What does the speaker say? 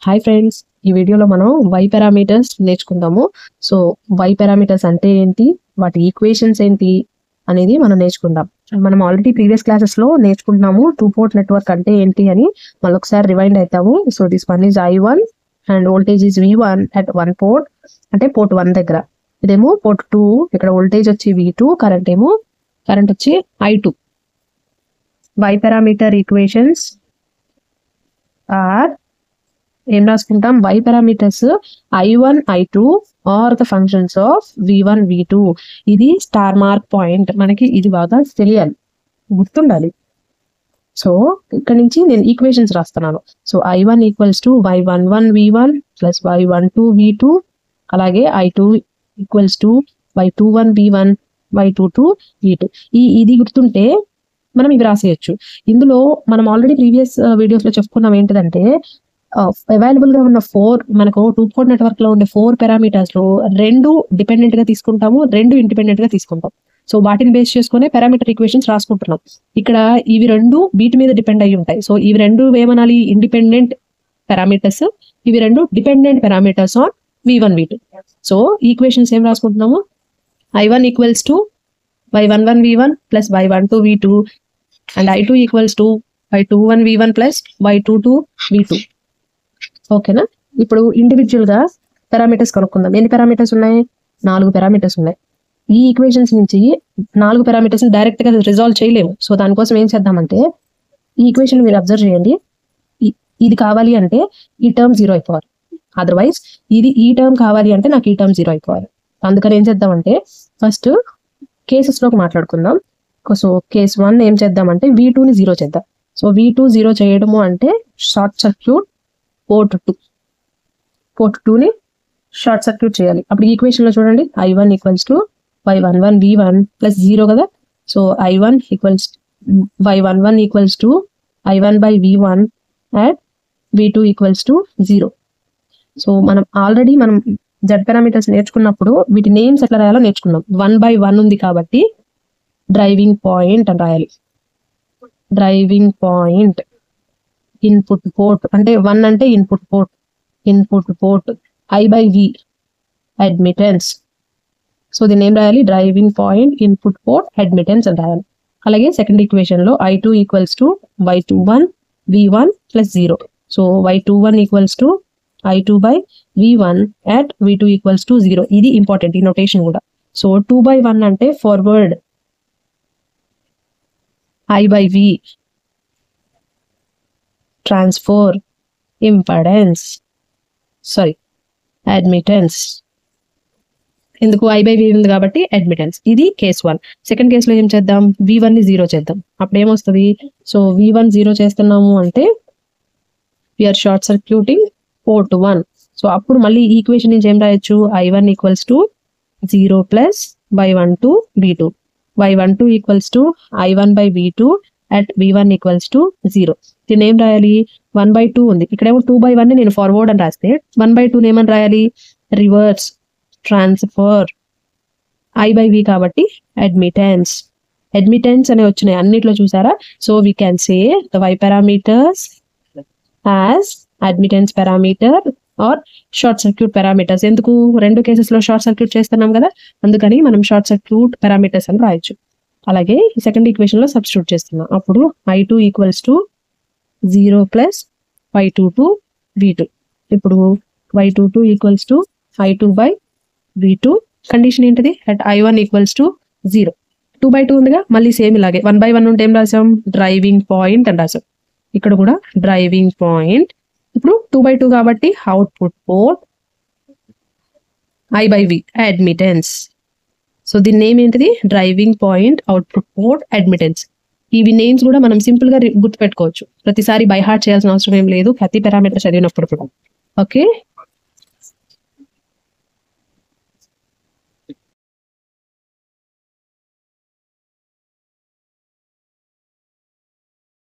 Hi friends, ఈ వీడియోలో మనం y పారామీటర్స్ నేర్చుకుందాము. సో y పారామీటర్స్ అంటే ఏంటి, వాటి ఈక్వేషన్స్ ఏంటి అనేది మనం నేర్చుకుందాం. మనం ఆల్రెడీ ప్రీవియస్ క్లాసెస్లో నేర్చుకుంటున్నాము 2-port నెట్వర్క్ అంటే ఏంటి అని. మళ్ళీ ఒకసారి రివైండ్ అవుతాము. So this one is I1 and voltage is V1 at one port, అంటే పోర్ట్ 1 దగ్గర. ఇదేమో పోర్ట్ 2, ఇక్కడ వోల్టేజ్ వచ్చి V2, కరెంట్ వచ్చి I2. y parameter equations are ఏం రాసుకుంటాం, y parameters I1 I2 are the functions of V1 V2. ఇది star mark point, మనకి ఇది బాగా తెలియాలి, గుర్తుండాలి. సో ఇక్కడ నుంచి నేను ఈక్వేషన్స్ రాస్తున్నాను. So I1 equals to y11 V1 plus y12 V2, అలాగే I2 equals to y21 V1 y22 V2. ఇది గుర్తుంటే మనం ఇవి రాసేయచ్చు. ఇందులో మనం ఆల్రెడీ ప్రీవియస్ వీడియోస్లో చెప్పుకున్నాం ఏంటిదంటే, అవైలబుల్ గా ఉన్న మనకు 2-port నెట్వర్క్ లో ఉండే 4 పారామీటర్స్ లో 2 డిపెండెంట్ గా తీసుకుంటాము, 2 ఇండిపెండెంట్ గా తీసుకుంటాం. సో వాటిని బేస్ చేసుకునే పారామీటర్ ఈక్వేషన్స్ రాసుకుంటున్నాం. ఇక్కడ ఇవి 2 వీటి మీద డిపెండ్ అయ్యి ఉంటాయి. సో ఇవి 2 ఏమనాలి, ఇండిపెండెంట్ పారామీటర్స్. ఇవి 2 dependent parameters on V1 V2. So equations ఏం రాసుకుంటున్నాము, I1 equals to y11 V1 plus y12 V2 and I2 equals to y21 V1 plus y22 V2. ఓకేనా. ఇప్పుడు ఇండివిజువల్ గా పారామీటర్స్ కనుక్కుందాం. ఎన్ని పారామీటర్స్ ఉన్నాయి, 4 పారామీటర్స్ ఉన్నాయి. ఈ ఈక్వేషన్స్ నుంచి 4 పారామీటర్స్ డైరెక్ట్ గా రిజాల్వ్ చేయలేము. సో దానికోసం ఏం చేద్దామంటే, ఈ ఈక్వేషన్ మీరు అబ్జర్వ్ చేయండి. ఇది కావాలి అంటే ఈ టర్మ్ 0 అయిపోవాలి, అదర్వైజ్ ఈ టర్మ్ కావాలి అంటే నాకు ఈ టర్మ్ 0 అయిపోవాలి. అందుకని ఏం చేద్దామంటే, ఫస్ట్ కేసెస్ లోకి మాట్లాడుకుందాం. సో కేస్ 1 ఏం చేద్దామంటే V2ని 0 చేద్దాం. సో V2 0 చేయడము అంటే షార్ట్ సర్క్యూట్ పోర్ట్ 2ని షార్ట్ సర్క్యూట్ చేయాలి. అప్పుడు ఈక్వేషన్ లో చూడండి, I1 equals to y11 V1 plus 0 కదా. So y11 equals to I1 by V1 and V2 equals to 0. So మనం ఆల్రెడీ Z పారామీటర్స్ నేర్చుకున్నప్పుడు వీటి నేమ్స్ ఎట్లా రాయాలో నేర్చుకున్నాం. 1/1 ఉంది కాబట్టి డ్రైవింగ్ పాయింట్ అని రాయాలి. డ్రైవింగ్ పాయింట్ ఇన్పుట్ పోర్ట్, అంటే 1 అంటే input port I/V admittance. So దీన్ని ఏం రాయాలి, driving point input port admittance అని రాయాలి. అలాగే సెకండ్ ఈక్వేషన్ లో I2 equals to y21 V1 plus 0. So y21 equals to I2 by V1 at V2 equals to 0. ఇది ఇంపార్టెంట్, ఈ నోటేషన్ కూడా. సో 2/1 అంటే forward I/V, transfer, impedance, admittance. ఎందుకు, I/V ఉంది కాబట్టి అడ్మిటెన్స్. ఇది కేస్ 1. సెకండ్ కేసులో ఏం చేద్దాం, V1 ని 0 చేద్దాం. అప్పుడు ఏమొస్తుంది, సో V1 0 చేస్తున్నాము అంటే we are short circuiting port 1. So అప్పుడు మళ్ళీ ఈక్వేషన్ నుంచి ఏం రాయొచ్చు, I1 equals to 0 plus y12 V2. y12 equals to I1 by V2 at V1 equals to 0. దీన్ని ఏం రాయాలి, 1/2 ఉంది. ఇక్కడేమో 2/1 ని నేను ఫార్వర్డ్ అని రాస్తే 1/2 ఏమని రాయాలి, రివర్స్, ట్రాన్స్ఫర్, I/V కాబట్టి అడ్మిటెన్స్ అనే వచ్చినాయి అన్నిట్లో, చూసారా. So we can say the y parameters as admittance parameter or short circuit parameters. ఎందుకు, 2 కేసెస్ లో షార్ట్ సర్క్యూట్ చేస్తున్నాం కదా, అందుకని మనం షార్ట్ సర్క్యూట్ పారామీటర్స్ అని రాయొచ్చు. అలాగే సెకండ్ ఈక్వేషన్ లో సబ్స్టిట్యూట్ చేస్తున్నాం. అప్పుడు I2 equals to 0 plus y22 V2. ఇప్పుడు y22 equals to I2 by V2. Condition ఏంటిది, అట్ I1 ఈక్వల్స్ టు 0. 2/2 ఉందిగా, మళ్ళీ సేమ్ ఇలాగే 1/1 ఉంటే ఏం రాసాం, డ్రైవింగ్ పాయింట్ అని రాసాం. ఇక్కడ కూడా డ్రైవింగ్ పాయింట్. ఇప్పుడు 2/2 కాబట్టి output port I/V admittance. So దీని నేమ్ ఏంటిది, driving point output port admittance. ఇవి నేమ్స్ కూడా మనం సింపుల్ గా గుర్తుపెట్టుకోవచ్చు, ప్రతిసారి బై హార్ట్ చేయాల్సిన అవసరం ఏం లేదు, ప్రతి పారామీటర్ చదివినప్పుడు కూడా. ఓకే,